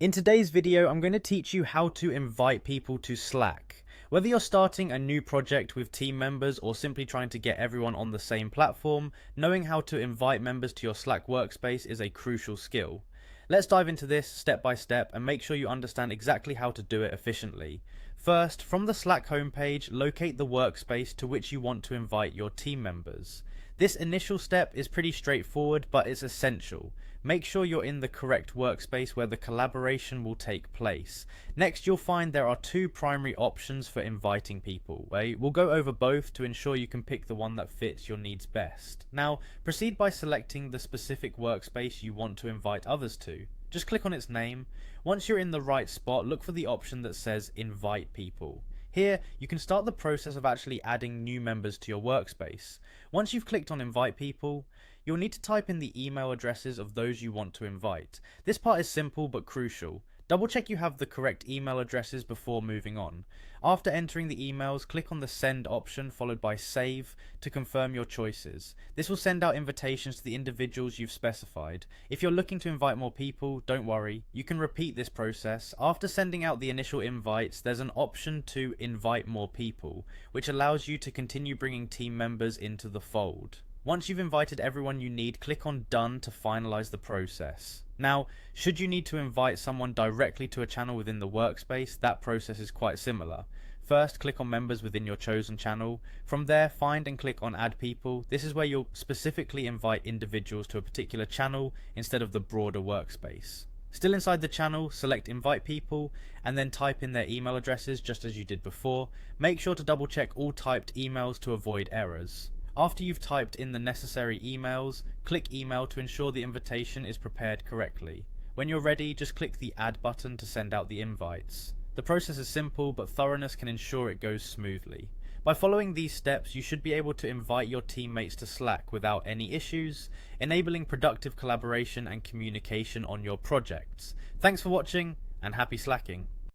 In today's video, I'm going to teach you how to invite people to Slack. Whether you're starting a new project with team members or simply trying to get everyone on the same platform, knowing how to invite members to your Slack workspace is a crucial skill. Let's dive into this step by step and make sure you understand exactly how to do it efficiently. First, from the Slack homepage, locate the workspace to which you want to invite your team members. This initial step is pretty straightforward, but it's essential. Make sure you're in the correct workspace where the collaboration will take place. Next, you'll find there are two primary options for inviting people. We'll go over both to ensure you can pick the one that fits your needs best. Now, proceed by selecting the specific workspace you want to invite others to. Just click on its name. Once you're in the right spot, look for the option that says Invite People. Here, you can start the process of actually adding new members to your workspace. Once you've clicked on Invite People, you'll need to type in the email addresses of those you want to invite. This part is simple but crucial. Double check you have the correct email addresses before moving on. After entering the emails, click on the Send option followed by Save to confirm your choices. This will send out invitations to the individuals you've specified. If you're looking to invite more people, don't worry, you can repeat this process. After sending out the initial invites, there's an option to invite more people, which allows you to continue bringing team members into the fold. Once you've invited everyone you need, click on Done to finalize the process. Now, should you need to invite someone directly to a channel within the workspace, that process is quite similar. First, click on members within your chosen channel. From there, find and click on Add People. This is where you'll specifically invite individuals to a particular channel instead of the broader workspace. Still inside the channel, select Invite People and then type in their email addresses just as you did before. Make sure to double check all typed emails to avoid errors. After you've typed in the necessary emails, click Email to ensure the invitation is prepared correctly. When you're ready, just click the Add button to send out the invites. The process is simple, but thoroughness can ensure it goes smoothly. By following these steps, you should be able to invite your teammates to Slack without any issues, enabling productive collaboration and communication on your projects. Thanks for watching, and happy slacking!